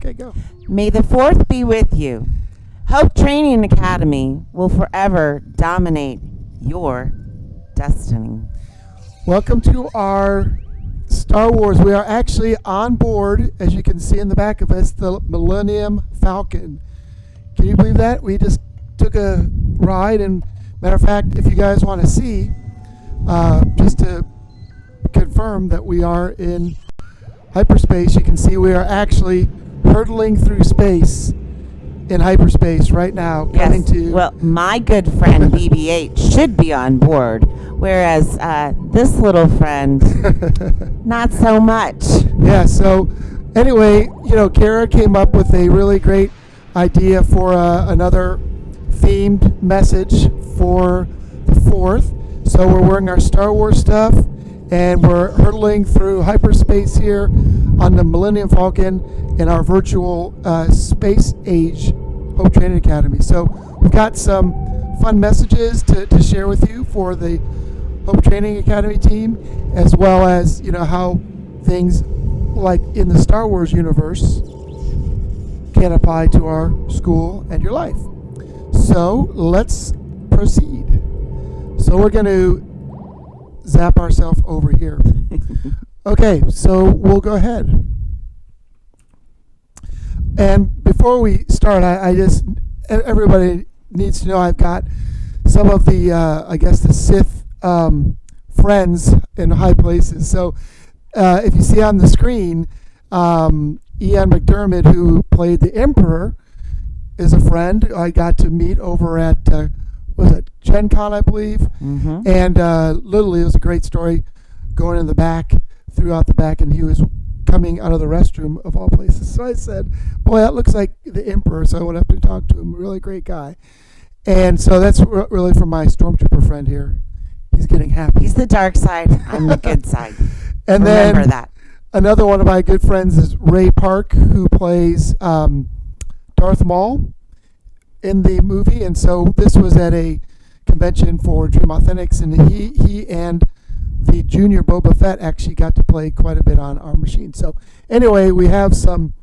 Okay, go. May the 4th be with you. Hope Training Academy will forever dominate your destiny. Welcome to our Star Wars. We are actually on board, as you can see in the back of us, the Millennium Falcon. Can you believe that? We just took a ride, and matter of fact, if you guys want to see, just to confirm that we are in hyperspace, you can see we are actually hurtling through space in hyperspace right now. Coming to Well, my good friend BB-8 should be on board, whereas this little friend, not so much. Yeah, so anyway, Kara came up with a really great idea for another themed message for the 4th. So we're wearing our Star Wars stuff, and we're hurtling through hyperspace here on the Millennium Falcon in our virtual space age Hope Training Academy. So we've got some fun messages to share with you for the Hope Training Academy team, as well as how things like in the Star Wars universe can apply to our school and your life. So let's proceed. So we're going to zap ourselves over here. Okay, so we'll go ahead. And before we start, I just, everybody needs to know I've got some of the, the Sith friends in high places. So if you see on the screen, Ian McDermott, who played the Emperor, is a friend I got to meet over at, was it Gen Con, I believe? Mm-hmm. And literally, it was a great story going in the back, throughout the back, and he was coming out of the restroom of all places. So I said, boy, that looks like the Emperor. So I went up and talked to him. Really great guy. And so that's really from my Stormtrooper friend here. He's getting happy. He's the dark side. I'm the good side. And Remember then that. Another one of my good friends is Ray Park, who plays Darth Maul in the movie. And so this was at a convention for Dream Authentics, and he and the junior Boba Fett actually got to play quite a bit on our machine. So anyway, we have some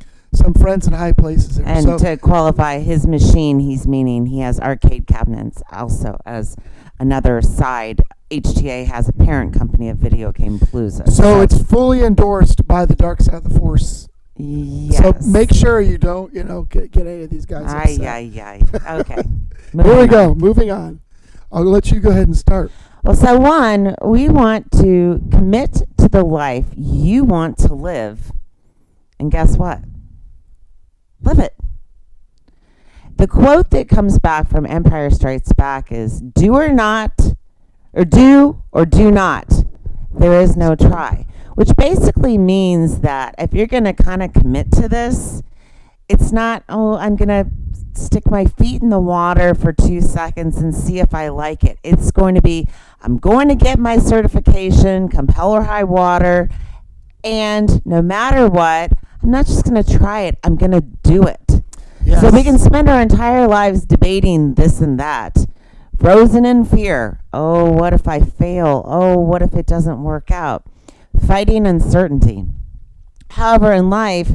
friends in high places there. And to qualify his machine, he's meaning he has arcade cabinets also as another side. HTA has a parent company of Video Game Palooza. So it's fully endorsed by the dark side of the Force. Yes. So make sure you don't, get any of these guys upset. Aye. Okay. Here we go. Moving on. I'll let you go ahead and start. Well, so one, we want to commit to the life you want to live. And guess what? Live it. The quote that comes back from Empire Strikes Back is, do or do not. There is no try. Which basically means that if you're going to kind of commit to this, it's not, I'm going to stick my feet in the water for 2 seconds and see if I like it. It's going to be, I'm going to get my certification, come hell or high water, and no matter what, I'm not just going to try it, I'm going to do it. Yes. So we can spend our entire lives debating this and that, frozen in fear. Oh, what if I fail? Oh, what if it doesn't work out? Fighting uncertainty. However, in life,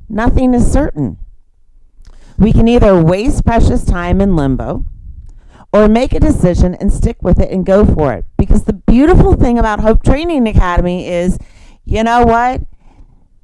nothing is certain. We can either waste precious time in limbo or make a decision and stick with it and go for it. Because the beautiful thing about Hope Training Academy is, you know what?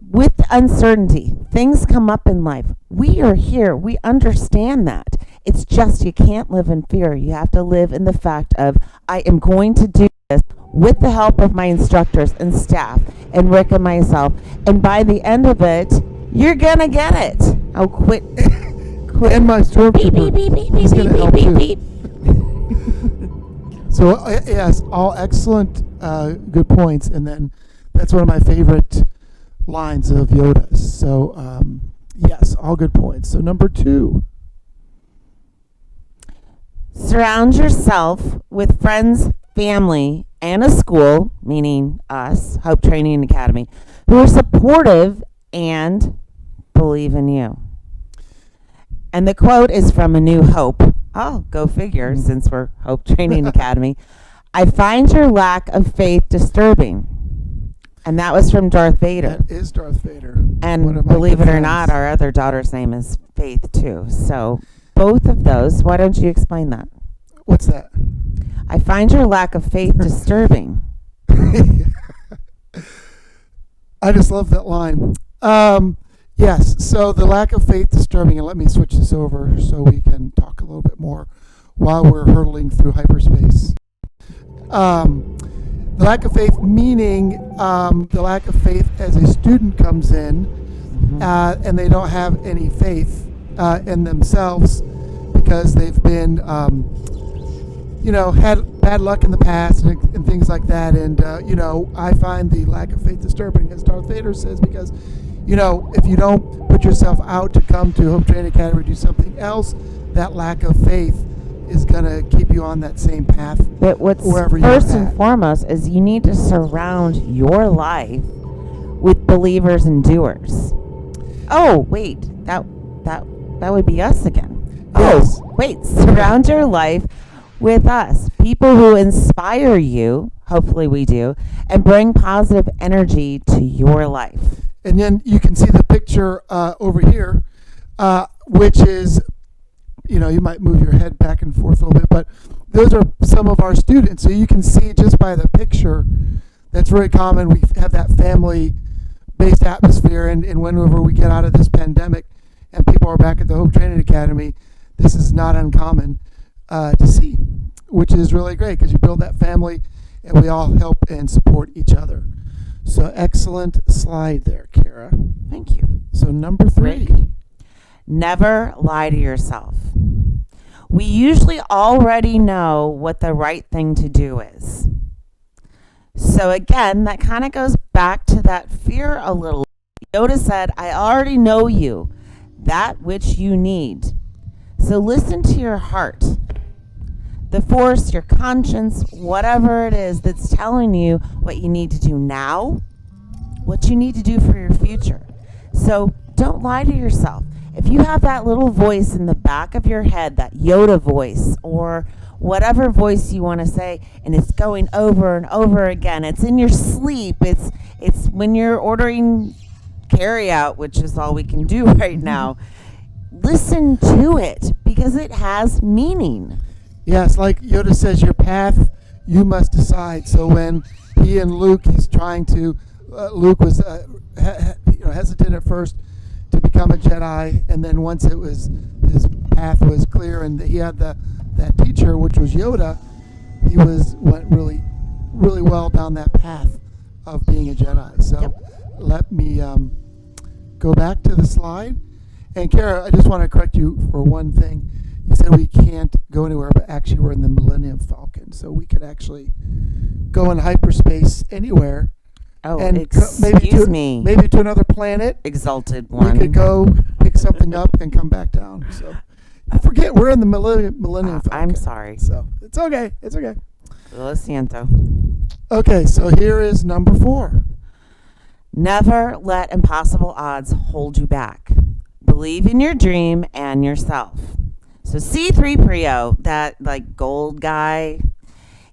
With uncertainty, things come up in life. We are here. We understand that. It's just you can't live in fear. You have to live in the fact of, I am going to do this with the help of my instructors and staff and Rick and myself. And by the end of it, you're going to get it. Oh, quit. And my Stormtrooper. He's going to help too. So, yes, all excellent, good points. And then that's one of my favorite lines of Yoda's. So, yes, all good points. So, number 2. Surround yourself with friends, family, and a school, meaning us, Hope Training Academy, who are supportive and believe in you. And the quote is from A New Hope. Oh, go figure, since we're Hope Training Academy. I find your lack of faith disturbing. And that was from Darth Vader. That is Darth Vader. And one of my believe good it or not, friends. our other daughter's name is Faith too. So both of those, why don't you explain that? What's that? I find your lack of faith disturbing. I just love that line. Yes, so the lack of faith disturbing, and let me switch this over so we can talk a little bit more while we're hurtling through hyperspace. The lack of faith meaning the lack of faith as a student comes in and they don't have any faith in themselves because they've been, had bad luck in the past and things like that. And, I find the lack of faith disturbing, as Darth Vader says, because, if you don't put yourself out to come to Hope Training Academy or do something else, that lack of faith is going to keep you on that same path. But what's wherever first you're and at. foremost is you need to surround your life with believers and doers. Oh, wait, that would be us again. Yes. Oh, wait, surround your life with us, people who inspire you, hopefully we do, and bring positive energy to your life. And then you can see the picture over here, which is, you might move your head back and forth a little bit, but those are some of our students. So you can see just by the picture, that's very common. We have that family-based atmosphere, and whenever we get out of this pandemic and people are back at the Hope Training Academy, this is not uncommon to see, which is really great because you build that family and we all help and support each other. So excellent slide there, Kara. Thank you. So number 3. Great. Never lie to yourself. We usually already know what the right thing to do is. So again, that kind of goes back to that fear a little. Yoda said, I already know you, that which you need. So listen to your heart, the force, your conscience, whatever it is that's telling you what you need to do now, what you need to do for your future. So don't lie to yourself. If you have that little voice in the back of your head, that Yoda voice or whatever voice you want to say, and it's going over and over again, it's in your sleep, it's when you're ordering carry out, which is all we can do right now, listen to it because it has meaning. Yes, like Yoda says, your path you must decide. So when he and Luke, he's trying to, Luke was hesitant at first to become a Jedi, and then once it was, his path was clear and he had that teacher, which was Yoda, he went really, really well down that path of being a Jedi. So let me go back to the slide. And Kara, I just want to correct you for one thing. You said we can't go anywhere, but actually we're in the Millennium Falcon, so we could actually go in hyperspace anywhere. Oh, and excuse me. Maybe to another planet. Exalted one. We could go pick something up and come back down. So forget we're in the Millennium Falcon. I'm sorry. So it's okay. It's okay. Lo siento. Okay, so here is number 4. Never let impossible odds hold you back. Believe in your dream and yourself. So C-3PO, that gold guy,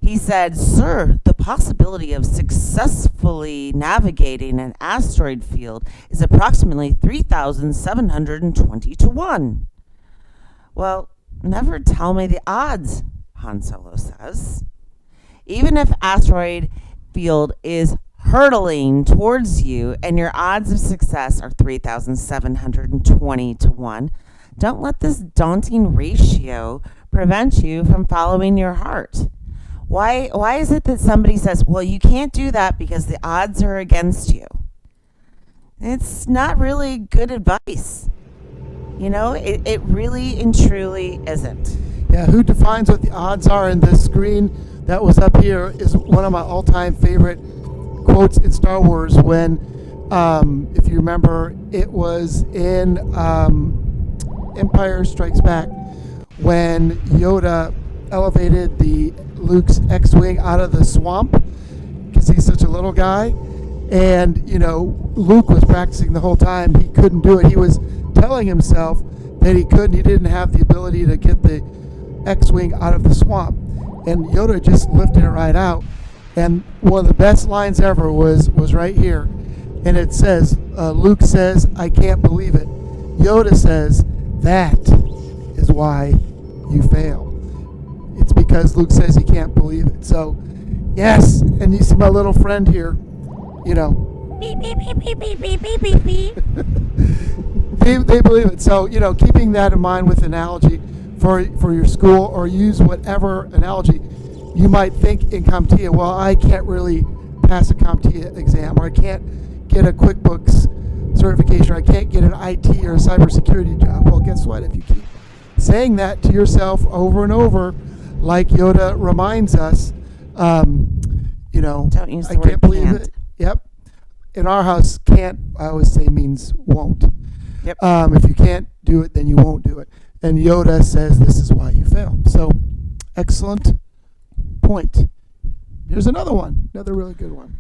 he said, "Sir, the possibility of successfully navigating an asteroid field is approximately 3,720 to 1. Well, never tell me the odds, Han Solo says. Even if asteroid field is hurtling towards you and your odds of success are 3,720 to 1, don't let this daunting ratio prevent you from following your heart. Why is it that somebody says, well, you can't do that because the odds are against you? It's not really good advice. It really and truly isn't. Yeah, who defines what the odds are? In this screen that was up here is one of my all-time favorite quotes in Star Wars when, if you remember, it was in Empire Strikes Back when Yoda elevated Luke's X-Wing out of the swamp because he's such a little guy. And, Luke was practicing the whole time. He couldn't do it. He was telling himself that he couldn't. He didn't have the ability to get the X-Wing out of the swamp. And Yoda just lifted it right out. And one of the best lines ever was right here. And it says, Luke says, I can't believe it. Yoda says, that is why you fail. It's because Luke says he can't believe it. So, yes, and you see my little friend here, you know. Beep, beep, beep, beep, beep, beep, beep, beep, beep. They believe it. So, you know, keeping that in mind with analogy for your school, or use whatever analogy you might think in CompTIA. Well, I can't really pass a CompTIA exam, or I can't get a QuickBooks certification, or I can't get an IT or a cybersecurity job. Well, guess what? If you keep saying that to yourself over and over, like Yoda reminds us, you know, Don't use the I word can't believe can't. it. Yep. In our house, can't, I always say, means won't. Yep. If you can't do it, then you won't do it. And Yoda says this is why you fail. So, excellent point. Here's another one, another really good one.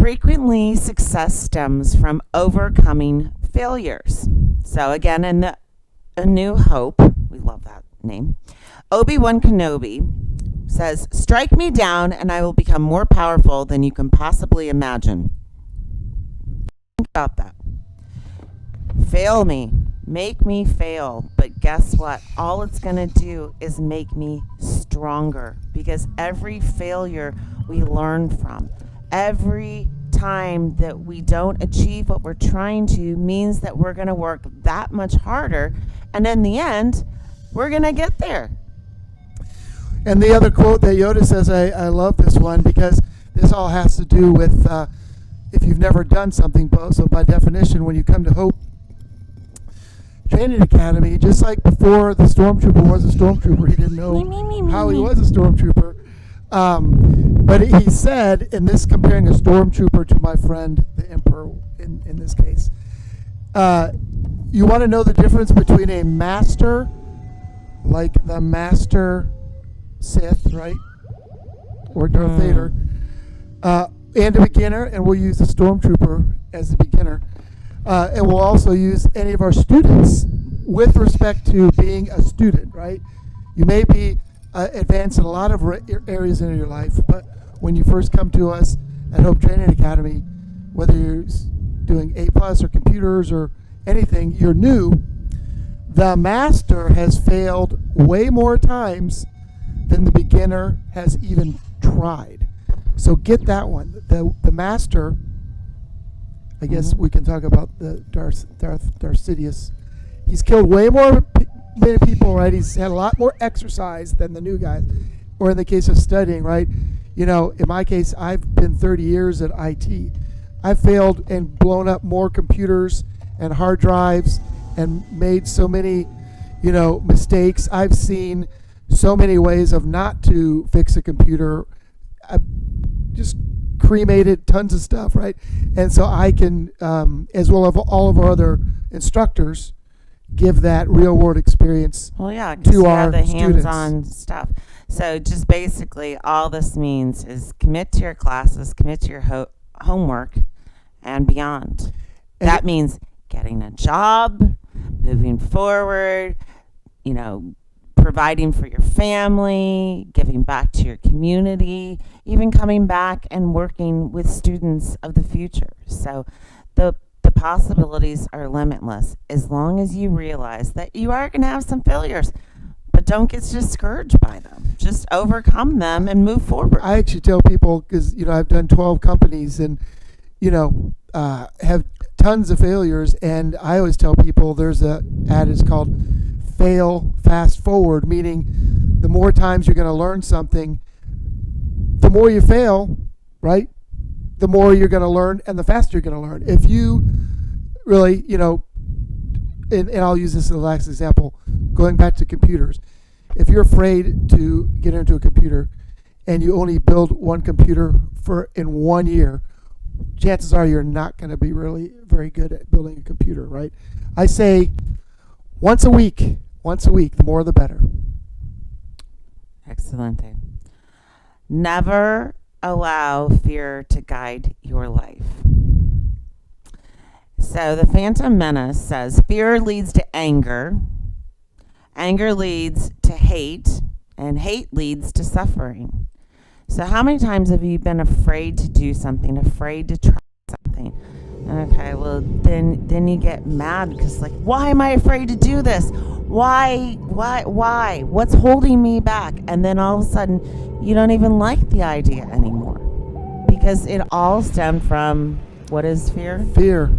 Frequently, success stems from overcoming failures. So again, in the A New Hope, we love that name, Obi-Wan Kenobi says, strike me down and I will become more powerful than you can possibly imagine. Think about that. Fail me. Make me fail. But guess what? All it's going to do is make me stronger, because every failure we learn from, every time that we don't achieve what we're trying to, means that we're going to work that much harder. And in the end, we're going to get there. And the other quote that Yoda says, I love this one, because this all has to do with if you've never done something. So by definition, when you come to Hope Training Academy, just like before the Stormtrooper was a Stormtrooper, he didn't know how he was a Stormtrooper. But he said, in this, comparing a Stormtrooper to my friend, the Emperor, in this case, you want to know the difference between a master, like the Master Sith, right? Or Darth Vader, and a beginner, and we'll use the Stormtrooper as the beginner. And we'll also use any of our students with respect to being a student, right? You may be advanced in a lot of areas in your life, but when you first come to us at Hope Training Academy, whether you're doing A+ or computers or anything, you're new. The master has failed way more times than the beginner has even tried. So get that one. The master, I guess we can talk about the Darth Sidious. He's killed way more many people, right? He's had a lot more exercise than the new guys. Or in the case of studying, right? You know, in my case, I've been 30 years at IT. I've failed and blown up more computers and hard drives and made so many, you know, mistakes. I've seen so many ways of not to fix a computer. I've just cremated tons of stuff, right? And so I can, as well as all of our other instructors, give that real world experience to you our have the students. hands-on stuff. So just basically, all this means is commit to your classes, commit to your homework, and beyond. And that means getting a job, moving forward, you know, providing for your family, giving back to your community, even coming back and working with students of the future. So the possibilities are limitless, as long as you realize that you are going to have some failures, but don't get discouraged by them. Just overcome them and move forward. I actually tell people, because, you know, I've done 12 companies and, you know, have tons of failures, and I always tell people there's a adage called fail fast forward, meaning the more times you're going to learn something, the more you fail, right? The more you're going to learn and the faster you're going to learn. If you really, you know, and I'll use this as the last example, going back to computers. If you're afraid to get into a computer and you only build one computer in 1 year, chances are you're not going to be really very good at building a computer, right? I say once a week, the more the better. Excellent. Never allow fear to guide your life. So the Phantom Menace says, fear leads to anger leads to hate, and hate leads to suffering. So how many times have you been afraid to do something, afraid to try something? Okay, well then you get mad because like, why am I afraid to do this? Why? What's holding me back? And then all of a sudden, you don't even like the idea anymore because it all stemmed from what is fear? Fear.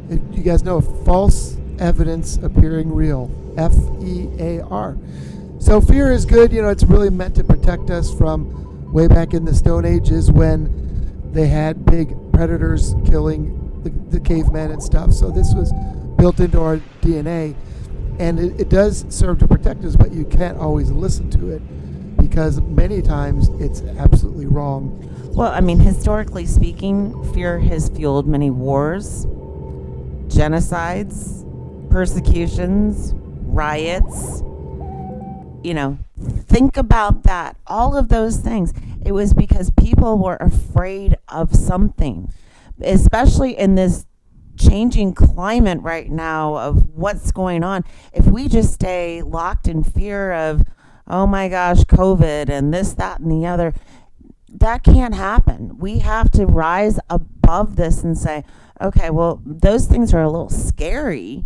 You guys know false evidence appearing real. FEAR. So fear is good. It's really meant to protect us from way back in the Stone Ages when they had big predators killing the cavemen and stuff. So this was built into our DNA. And it does serve to protect us, but you can't always listen to it because many times it's absolutely wrong. Well, I mean, historically speaking, fear has fueled many wars, genocides, persecutions, riots. Think about that. All of those things. It was because people were afraid of something, especially in this changing climate right now of what's going on. If we just stay locked in fear of, oh my gosh, COVID and this, that, and the other, that can't happen. We have to rise above this and say, okay, well, those things are a little scary,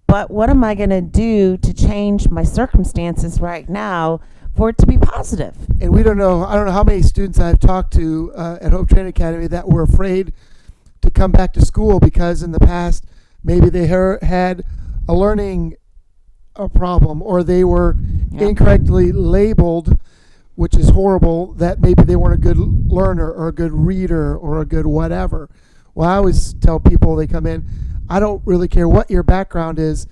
but what am I going to do to change my circumstances right now for it to be positive? And I don't know how many students I've talked to at Hope Training Academy that were afraid to come back to school because in the past maybe they had a learning problem or they were incorrectly labeled, which is horrible, that maybe they weren't a good learner or a good reader or a good whatever. Well, I always tell people they come in, I don't really care what your background is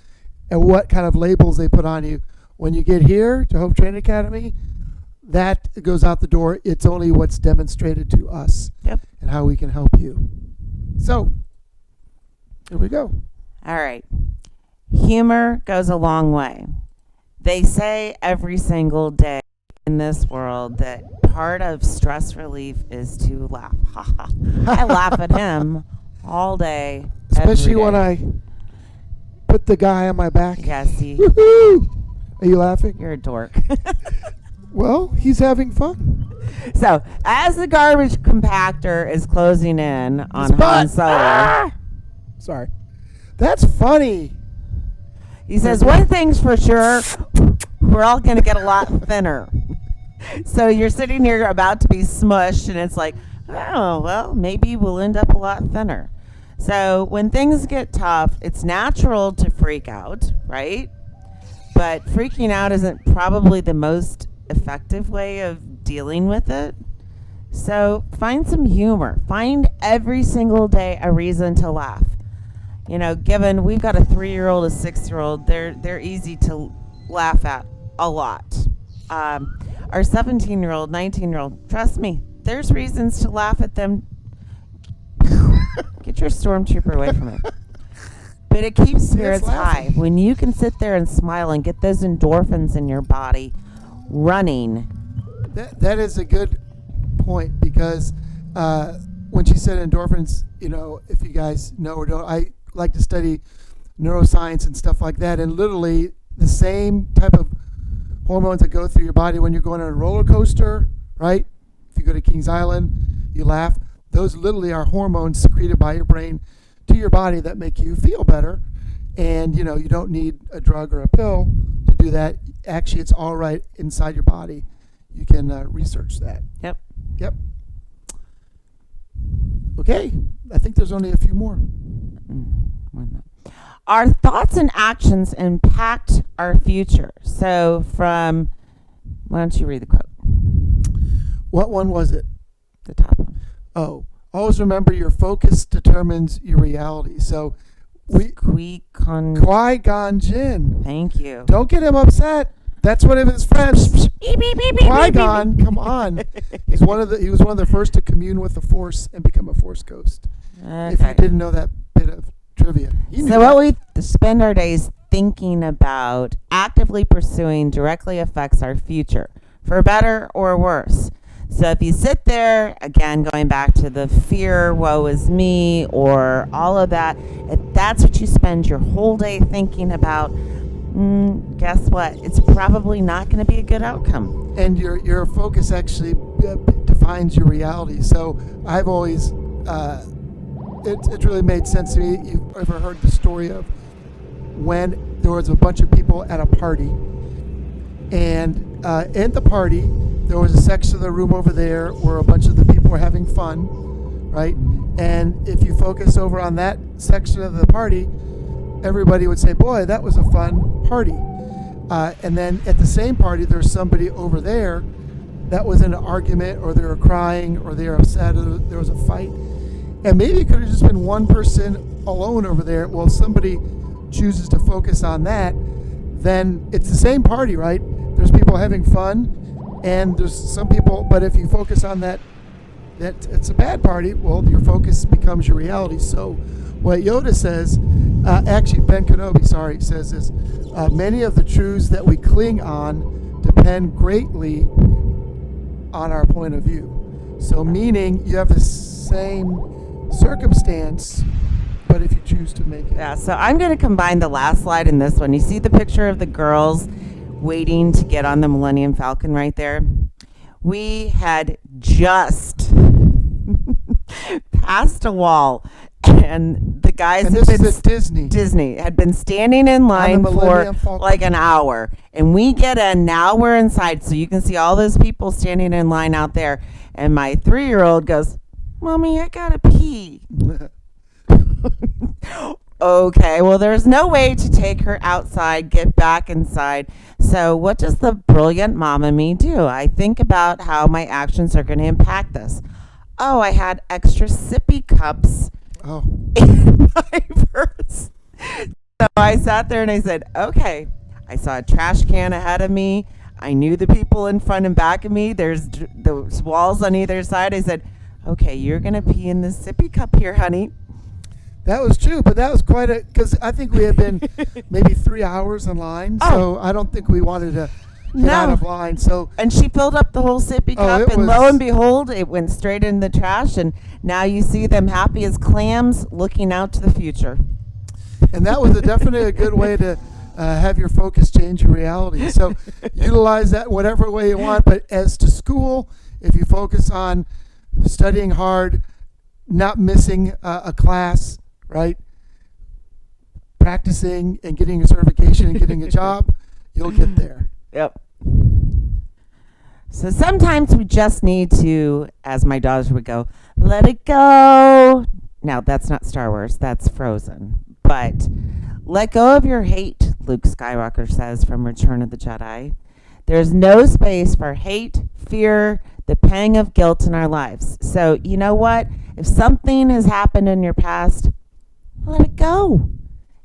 and what kind of labels they put on you. When you get here to Hope Training Academy, that goes out the door. It's only what's demonstrated to us and how we can help you. So, here we go. All right. Humor goes a long way. They say every single day in this world that part of stress relief is to laugh. I laugh at him all day. Especially when I put the guy on my back. Yeah, see. Woohoo! Are you laughing? You're a dork. Well, he's having fun. So, as the garbage compactor is closing in on Han Solo. Sorry. That's funny. He says, one thing's for sure, we're all going to get a lot thinner. So you're sitting here about to be smushed, and it's like, oh, well, maybe we'll end up a lot thinner. So when things get tough, it's natural to freak out, right? But freaking out isn't probably the most effective way of dealing with it. So find some humor. Find every single day a reason to laugh. Given we've got a 3-year-old, a 6-year-old, they're easy to laugh at a lot. Our 17-year-old, 19-year-old, trust me, there's reasons to laugh at them. Get your stormtrooper away from it. But it keeps spirits high. When you can sit there and smile and get those endorphins in your body running. That is a good point because when she said endorphins, if you guys know or don't, I like to study neuroscience and stuff like that, and literally the same type of hormones that go through your body when you're going on a roller coaster, right? If you go to Kings Island, you laugh. Those literally are hormones secreted by your brain to your body that make you feel better. And, you don't need a drug or a pill to do that. Actually, it's all right inside your body. You can research that. Yep. Okay. I think there's only a few more. Our thoughts and actions impact our future. So why don't you read the quote? What one was it? The top one. Oh, always remember your focus determines your reality. So Qui-Gon Jinn. Thank you. Don't get him upset. That's one of his friends. Qui-Gon, come on. He was one of the first to commune with the Force and become a Force ghost. Okay. If you didn't know that bit of trivia. So what we spend our days thinking about, actively pursuing, directly affects our future, for better or worse. So if you sit there, again, going back to the fear, woe is me, or all of that, if that's what you spend your whole day thinking about, guess what? It's probably not going to be a good outcome. And your focus actually defines your reality. So I've always it really made sense to me. You've ever heard the story of when there was a bunch of people at a party, and in the party there was a section of the room over there where a bunch of the people were having fun, right? And if you focus over on that section of the party, everybody would say, boy, that was a fun party. And then at the same party, there's somebody over there that was in an argument, or they were crying, or they were upset, or there was a fight. And maybe it could have just been one person alone over there. Well, if somebody chooses to focus on that, then it's the same party, right? There's people having fun, and there's some people, but if you focus on that it's a bad party, well, your focus becomes your reality. So what Yoda says, actually Ben Kenobi, says this, many of the truths that we cling on depend greatly on our point of view. So meaning you have the same circumstance, but if you choose to make it. Yeah, so I'm going to combine the last slide in this one. You see the picture of the girls waiting to get on the Millennium Falcon right there? We had just passed a wall, and the guys And this is at Disney. Had been standing in line for Millennium Falcon. like an hour, and we get in, now we're inside, so you can see all those people standing in line out there, and my 3-year-old goes, Mommy, I gotta pee. Okay, well, there's no way to take her outside, get back inside. So what does the brilliant mom in me do? I think about how my actions are going to impact this. Oh, I had extra sippy cups in my purse. So I sat there and I said, okay, I saw a trash can ahead of me. I knew the people in front and back of me. There's those walls on either side. I said, okay, you're going to pee in this sippy cup here, honey. That was true, but that was quite because I think we had been maybe 3 hours in line, so I don't think we wanted to get out of line. So and she filled up the whole sippy cup, and lo and behold, it went straight in the trash, and now you see them happy as clams looking out to the future. And that was definitely a good way to have your focus change your reality. So utilize that whatever way you want, but as to school, if you focus on studying hard, not missing a class, right? Practicing and getting a certification and getting a job, you'll get there. Yep. So sometimes we just need to, as my daughters would go, let it go. Now, that's not Star Wars, that's Frozen. But let go of your hate, Luke Skywalker says from Return of the Jedi. There's no space for hate, fear, the pang of guilt in our lives. So you know what? If something has happened in your past, let it go.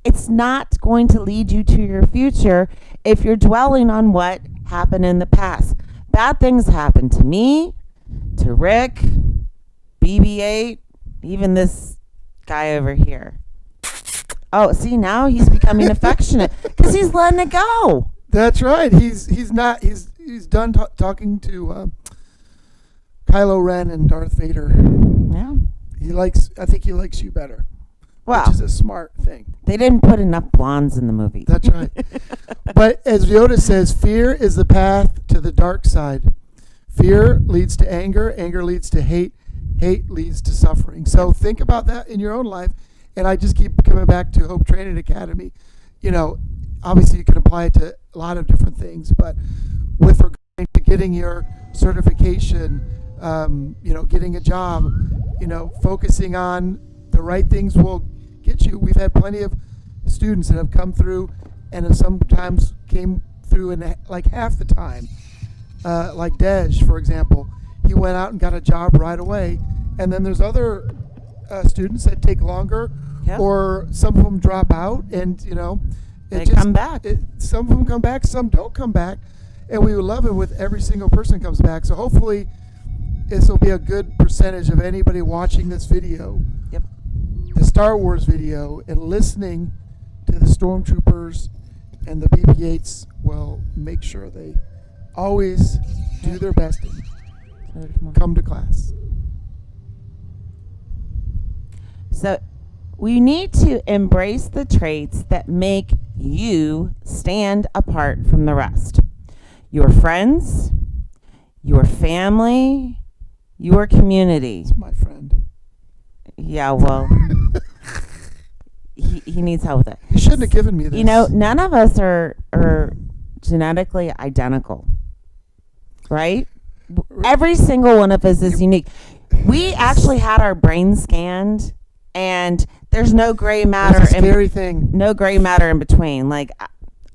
It's not going to lead you to your future if you're dwelling on what happened in the past. Bad things happened to me, to Rick, BB-8, even this guy over here. Oh, see, now he's becoming affectionate because he's letting it go. That's right. He's done talking to Kylo Ren and Darth Vader. Yeah. I think he likes you better. Wow. Which is a smart thing. They didn't put enough blondes in the movie. That's right. But as Yoda says, fear is the path to the dark side. Fear leads to anger. Anger leads to hate. Hate leads to suffering. So think about that in your own life. And I just keep coming back to Hope Training Academy. You know, obviously you can apply it to a lot of different things, but with regard to getting your certification, getting a job, focusing on the right things will get you. We've had plenty of students that have come through and have sometimes came through in like half the time. Like Dej, for example, he went out and got a job right away. And then there's other students that take longer, or some of them drop out, and they come back. Some of them come back, some don't come back, and we would love it with every single person comes back. So hopefully this will be a good percentage of anybody watching this video, the Star Wars video, and listening to the stormtroopers and the BB-8s will make sure they always do their best and come to class. So we need to embrace the traits that make you stand apart from the rest. Your friends, your family, your community. It's my friend. Yeah, well, he needs help with it. You shouldn't have given me this. You know, none of us are genetically identical, right? Every single one of us is unique. We actually had our brain scanned, and there's no gray matter. That's a scary thing. No gray matter in between. Like,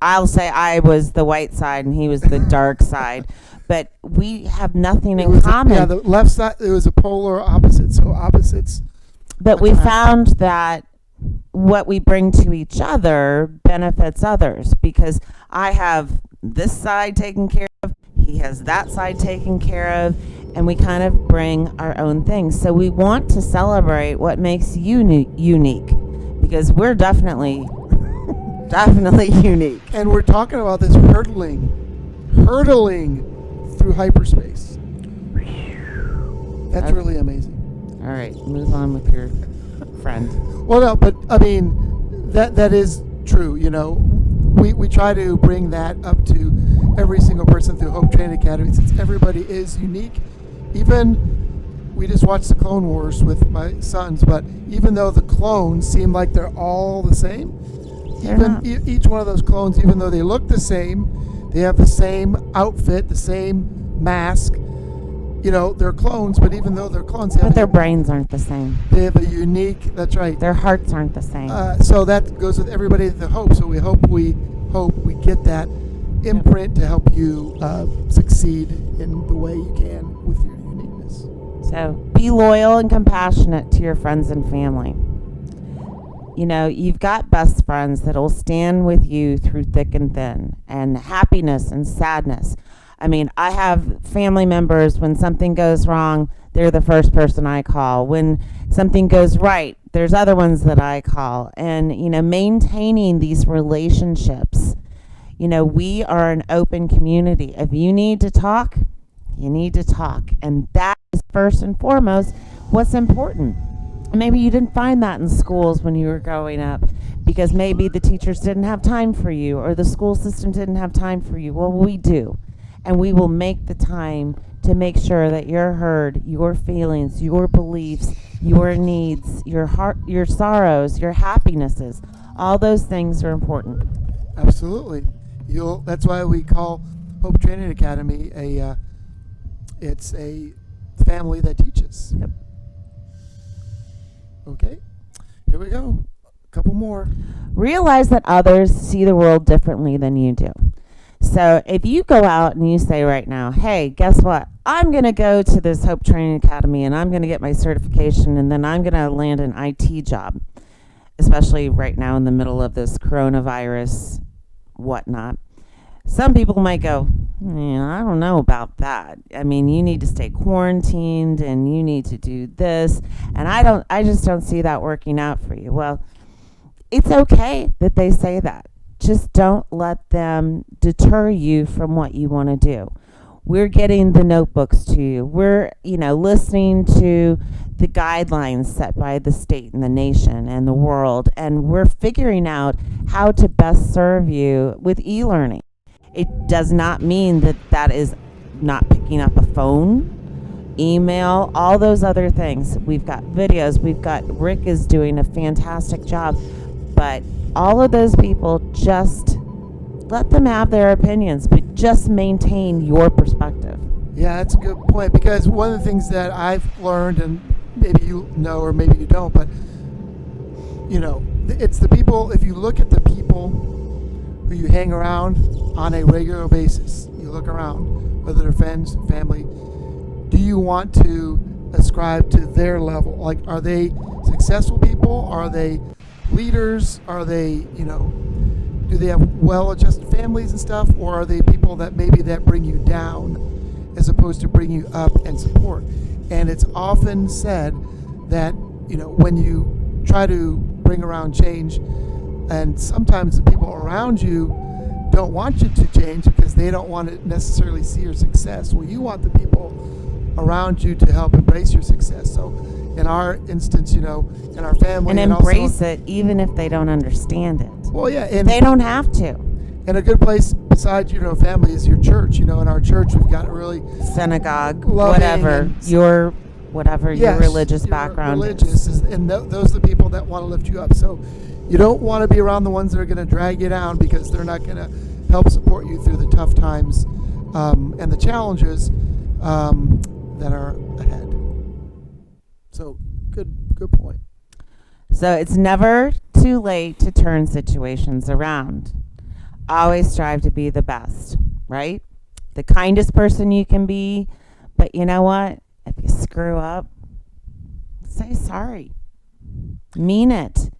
I'll say I was the white side and he was the dark side, but we have nothing in common. Yeah, the left side, it was a polar opposite, so opposites. But we found that what we bring to each other benefits others, because I have this side taken care of, he has that side taken care of, and we kind of bring our own things. So we want to celebrate what makes you unique, because we're definitely unique. And we're talking about this hurtling through hyperspace. That's really amazing. All right, move on with your friend. Well, no, but I mean, that is true. You know, we try to bring that up to every single person through Hope Training Academy, since everybody is unique. Even we just watched the Clone Wars with my sons, but even though the clones seem like they're all the same, each one of those clones, even though they look the same, they have the same outfit, the same mask. You know, they're clones, but even though they're clones, but their brains aren't the same. They have a unique. That's right. Their hearts aren't the same. So that goes with everybody at the Hope. So we hope we get that imprint to help you succeed in the way you can with your uniqueness. So be loyal and compassionate to your friends and family. You know, you've got best friends that will stand with you through thick and thin, and happiness and sadness. I mean, I have family members, when something goes wrong, they're the first person I call. When something goes right, there's other ones that I call. And, you know, maintaining these relationships. You know, we are an open community. If you need to talk, you need to talk. And that is first and foremost what's important. Maybe you didn't find that in schools when you were growing up, because maybe the teachers didn't have time for you, or the school system didn't have time for you. Well, we do. And we will make the time to make sure that you're heard, your feelings, your beliefs, your needs, your heart, your sorrows, your happinesses. All those things are important. Absolutely. That's why we call Hope Training Academy it's a family that teaches. Yep. Okay. Here we go. A couple more. Realize that others see the world differently than you do. So if you go out and you say right now, hey, guess what? I'm going to go to this Hope Training Academy and I'm going to get my certification, and then I'm going to land an IT job, especially right now in the middle of this coronavirus whatnot. Some people might go, I don't know about that. I mean, you need to stay quarantined and you need to do this. And I just don't see that working out for you. Well, it's okay that they say that. Just don't let them deter you from what you want to do. We're getting the notebooks to you. We're, listening to the guidelines set by the state and the nation and the world. And we're figuring out how to best serve you with e-learning. It does not mean that is not picking up a phone, email, all those other things. We've got videos. Rick is doing a fantastic job. But all of those people, just let them have their opinions, but just maintain your perspective. Yeah, that's a good point, because one of the things that I've learned, and maybe you know or maybe you don't, but it's the people. If you look at the people who you hang around on a regular basis, you look around, whether they're friends, family, do you want to ascribe to their level? Like, are they successful people? Are they leaders? Are they, do they have well-adjusted families and stuff? Or are they people that bring you down as opposed to bring you up and support? And it's often said that, when you try to bring around change, and sometimes the people around you don't want you to change because they don't want to necessarily see your success. Well, you want the people around you to help embrace your success. So in our instance, in our family, and embrace it even if they don't understand it. Well, yeah, and they don't have to. And a good place besides family is your church. In our church we've got a really synagogue, whatever your whatever your religious background religious is. And those are the people that want to lift you up. So you don't want to be around the ones that are going to drag you down, because they're not going to help support you through the tough times and the challenges that are ahead. So good point. So it's never too late to turn situations around. Always strive to be the best, right? The kindest person you can be. But you know what? If you screw up, say sorry. Mean it.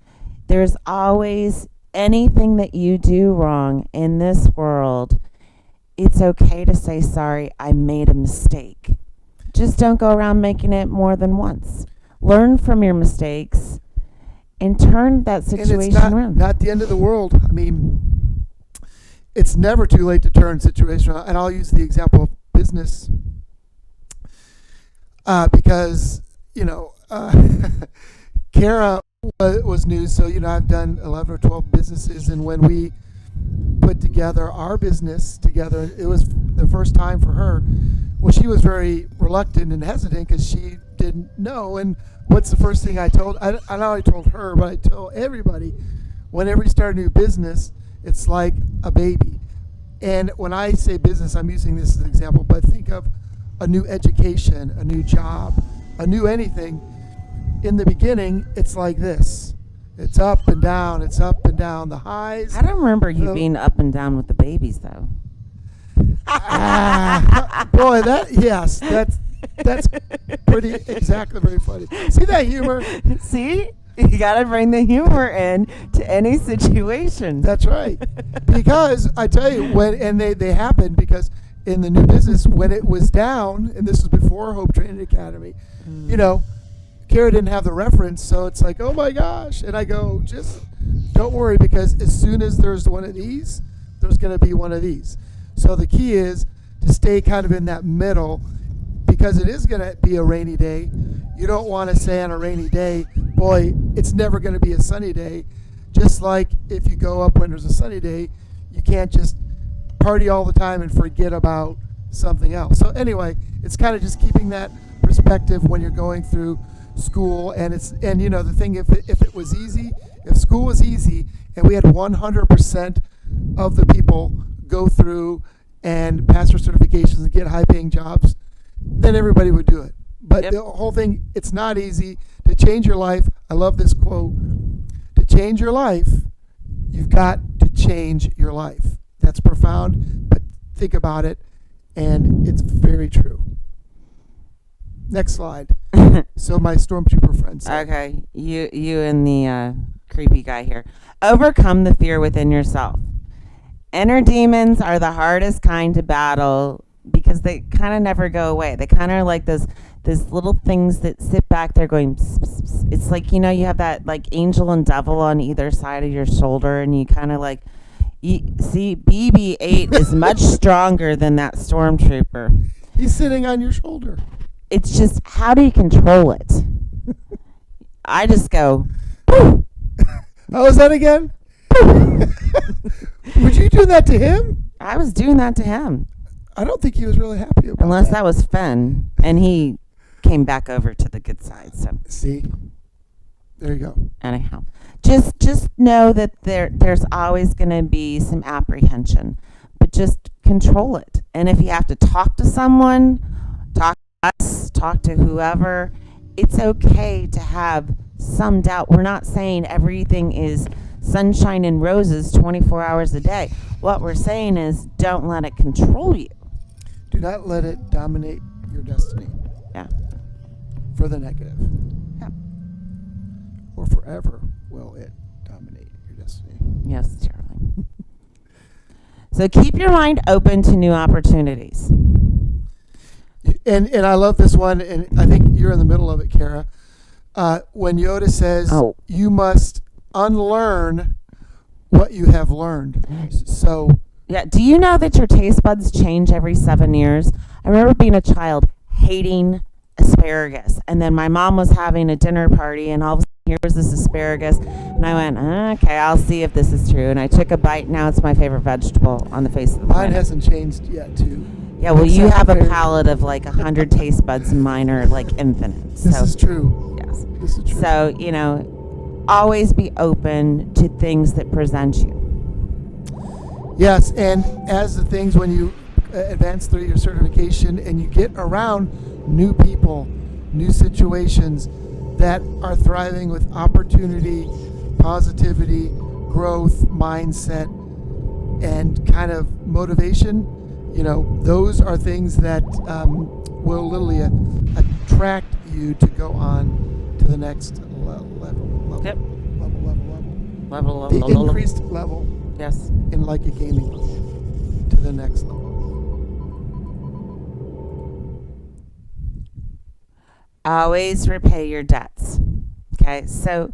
There's always anything that you do wrong in this world. It's okay to say sorry. I made a mistake. Just don't go around making it more than once. Learn from your mistakes and turn that situation around. Not the end of the world. I mean, it's never too late to turn situation around. And I'll use the example of business because, Kara was new. So, I've done 11 or 12 businesses. And when we put together our business together, it was the first time for her. Well, she was very reluctant and hesitant because she didn't know. And what's the first thing I told? I not only told her, but I told everybody, whenever you start a new business, it's like a baby. And when I say business, I'm using this as an example, but think of a new education, a new job, a new anything. In the beginning, it's like this. It's up and down. It's up and down. The highs. I don't remember you being up and down with the babies, though. Boy, that's pretty exactly very funny. See that humor? See? You got to bring the humor in to any situation. That's right. Because I tell you, they happened because in the new business, when it was down, and this was before Hope Training Academy, Kara didn't have the reference, so it's like, oh my gosh. And I go, just don't worry, because as soon as there's one of these, there's going to be one of these. So the key is to stay kind of in that middle, because it is going to be a rainy day. You don't want to say on a rainy day, boy, it's never going to be a sunny day. Just like if you go up when there's a sunny day, you can't just party all the time and forget about something else. So anyway, it's kind of just keeping that perspective when you're going through school. And the thing, if it was easy, if school was easy and we had 100% of the people go through and pass their certifications and get high-paying jobs, then everybody would do it. But the whole thing, it's not easy to change your life. I love this quote. To change your life, you've got to change your life. That's profound, but think about it, and it's very true. Next slide. So my stormtrooper friends. Okay, you and the creepy guy here. Overcome the fear within yourself. Inner demons are the hardest kind to battle because they kind of never go away. They kind of like those little things that sit back there going pss, pss, pss. It's like, you have that like angel and devil on either side of your shoulder, and you kind of like, see, BB-8 is much stronger than that stormtrooper. He's sitting on your shoulder. It's just, how do you control it? I just go, poof. How was that again? Would you do that to him? I was doing that to him. I don't think he was really happy about Unless that was Fenn, and he came back over to the good side. So see, there you go. Anyhow, just know that there's always going to be some apprehension, but just control it. And if you have to talk to someone, talk to us, talk to whoever, it's okay to have some doubt. We're not saying everything is sunshine and roses 24 hours a day. What we're saying is don't let it control you. Do not let it dominate your destiny. Yeah. For the negative. Yeah. Or forever will it dominate your destiny. Yes, Charlie. So keep your mind open to new opportunities. And I love this one, and I think you're in the middle of it, Kara. When Yoda says, you must unlearn what you have learned. So yeah, do you know that your taste buds change every 7 years? I remember being a child hating asparagus, and then my mom was having a dinner party, and all of a sudden here was this asparagus, and I went, okay, I'll see if this is true. And I took a bite. Now it's my favorite vegetable on the face of the planet. Mine hasn't changed yet, too. Yeah, well, you Accept have a failure. palate of like 100 taste buds, and mine are like infinite. This So, is true. yes. This is true. So, always be open to things that present you. Yes, and as the things when you advance through your certification and you get around new people, new situations that are thriving with opportunity, positivity, growth, mindset, and kind of motivation, those are things that will literally attract you to go on to the next level. Yep. Level. The Level. increased level Yes. in like a gaming level to the next level. Always repay your debts. Okay, so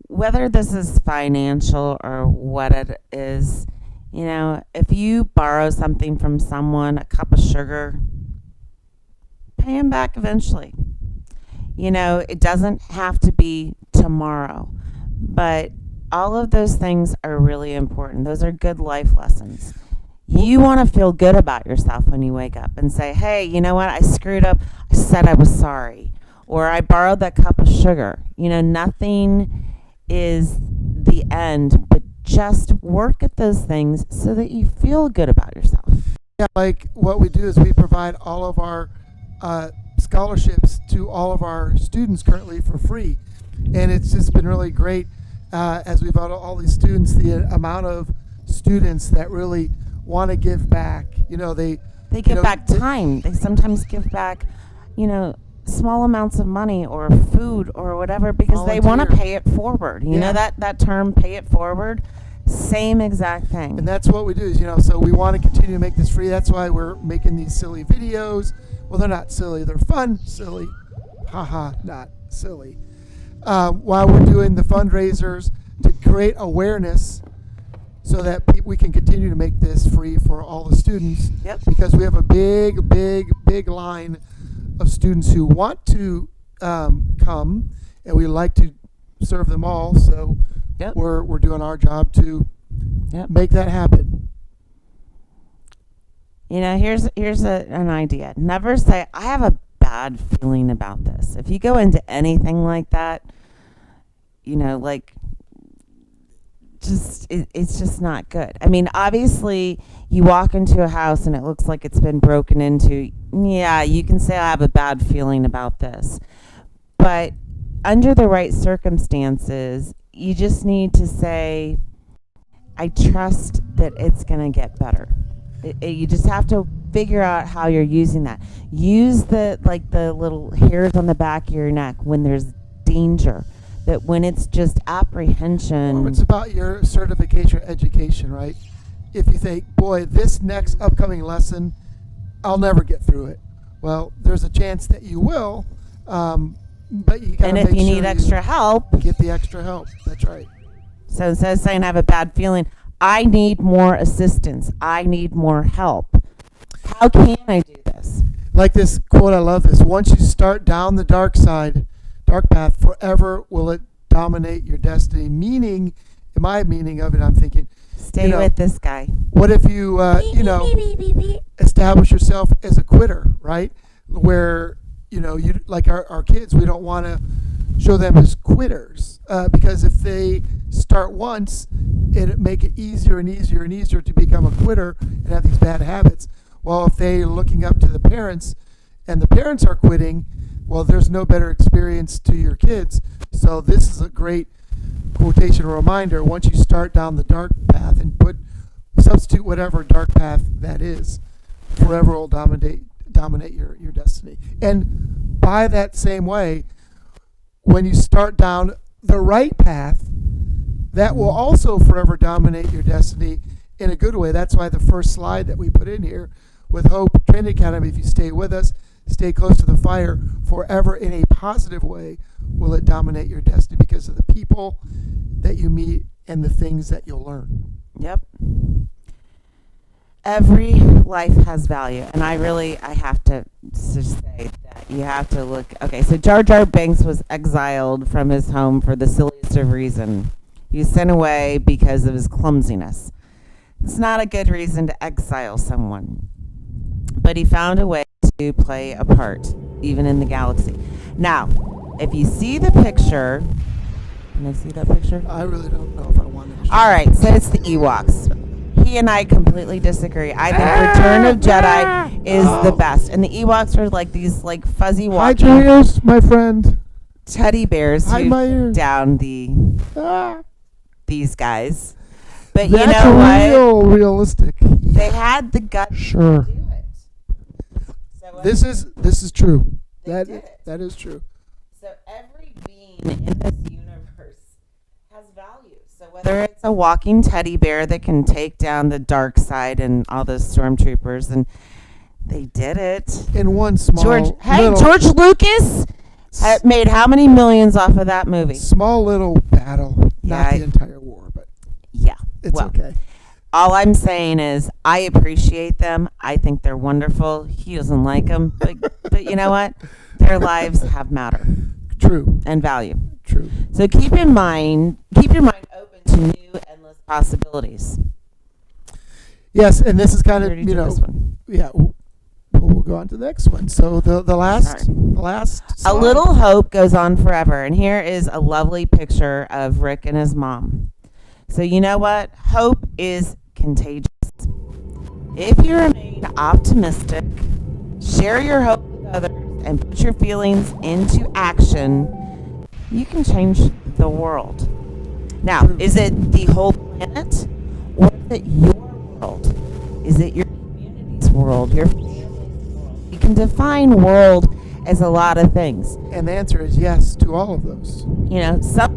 whether this is financial or what it is, if you borrow something from someone, a cup of sugar, pay them back eventually. It doesn't have to be tomorrow, but all of those things are really important. Those are good life lessons. You want to feel good about yourself when you wake up and say, hey, you know what? I screwed up. I said I was sorry. Or I borrowed that cup of sugar. Nothing is the end, but just work at those things so that you feel good about yourself. Yeah, like what we do is we provide all of our scholarships to all of our students currently for free. And it's just been really great as we've had all these students, the amount of students that really want to give back. They give back time. They sometimes give back, small amounts of money or food or whatever because they want to pay it forward. You know that term, pay it forward? Same exact thing. And that's what we do is, so we want to continue to make this free. That's why we're making these silly videos. Well, they're not silly. They're fun, silly. Haha, not silly. While we're doing the fundraisers to create awareness so that we can continue to make this free for all the students. Yep. Because we have a big line of students who want to come, and we like to serve them all. So we're doing our job to make that happen. Here's an idea. Never say, I have a bad feeling about this. If you go into anything like that, it's just not good. I mean, obviously, you walk into a house and it looks like it's been broken into. Yeah, you can say, I have a bad feeling about this. But under the right circumstances, you just need to say, I trust that it's going to get better. You just have to figure out how you're using that. Use the little hairs on the back of your neck when there's danger. That when it's just apprehension. Well, it's about your certification education, right? If you think, boy, this next upcoming lesson, I'll never get through it. Well, there's a chance that you will, but you got to make sure. And if you need extra help, get the extra help. That's right. So instead of saying I have a bad feeling, I need more assistance. I need more help. How can I do this? Like this quote, I love this. Once you start down the dark path, forever will it dominate your destiny. Meaning, in my meaning of it, I'm thinking, stay with this guy. What if you, establish yourself as a quitter, right? Where, you like our kids, we don't want to show them as quitters because if they start once, it'll make it easier and easier and easier to become a quitter and have these bad habits. Well, if they're looking up to the parents and the parents are quitting, well, there's no better experience to your kids. So this is a great quotation reminder. Once you start down the dark path and substitute whatever dark path that is, forever will dominate your destiny. And by that same way, when you start down the right path, that will also forever dominate your destiny in a good way. That's why the first slide that we put in here with Hope Training Academy, if you stay with us, stay close to the fire, forever in a positive way will it dominate your destiny because of the people that you meet and the things that you'll learn. Yep. Every life has value. And I have to say that you have to look. Okay, so Jar Jar Binks was exiled from his home for the silliest of reason. He was sent away because of his clumsiness. It's not a good reason to exile someone. but he found a way to play a part, even in the galaxy. Now, if you see the picture, can I see that picture? I really don't know if I want to. All right, so it's the Ewoks. He and I completely disagree. I think Return of Jedi is the best, and the Ewoks are like these like fuzzy Hide walking your ears, my friend. teddy bears Hide who my take ears. down Ah, these guys. But that's you know what? real realistic. They had the guts Sure. to do it. So This is true. They That did it. that is true. So every being in this universe has value. So whether it's a walking teddy bear that can take down the dark side and all those stormtroopers, and they did it. In one small George Lucas made how many millions off of that movie? small little battle, not Yeah, the entire war, but Yeah. it's well, okay. All I'm saying is I appreciate them. I think they're wonderful. He doesn't like them, but you know what? Their lives have matter True. and value. True. So keep your mind open to new endless possibilities. Yes, and this is kind of, Already did this one. yeah. We'll go on to the next one. So the last A slide. little hope goes on forever. And here is a lovely picture of Rick and his mom. So you know what? Hope is contagious. If you remain optimistic, share your hope with others, and put your feelings into action, you can change the world. Now, is it the whole planet, or is it your world? Is it your community's world, your family's world? You can define world as a lot of things. And the answer is yes to all of those. You know, some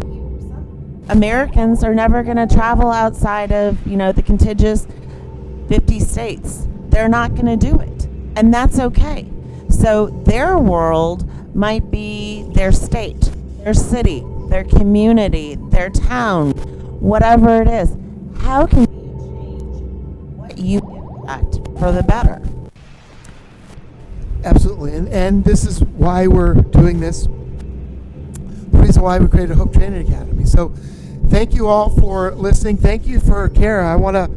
Americans are never going to travel outside of, the contiguous 50 states. They're not going to do it. And that's okay. So their world might be their state, their city, their community, their town, whatever it is. How can you change what you impact for the better? Absolutely. And this is why we're doing this. The reason why we created Hope Training Academy. So thank you all for listening. Thank you for Kara. I want to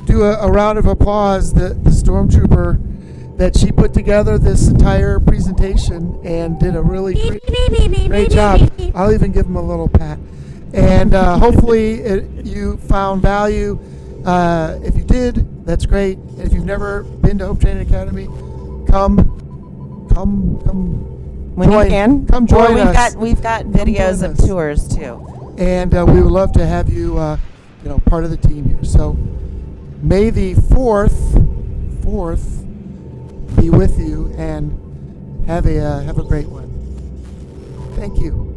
do a round of applause. The stormtrooper that she put together this entire presentation and did a really great job. I'll even give him a little pat. And hopefully you found value. If you did, that's great. And if you've never been to Hope Training Academy, come When join, you can. come join Or us. We've got videos join of us. tours too. And we would love to have you, part of the team here. So may the 4th be with you, and have a great one. Thank you.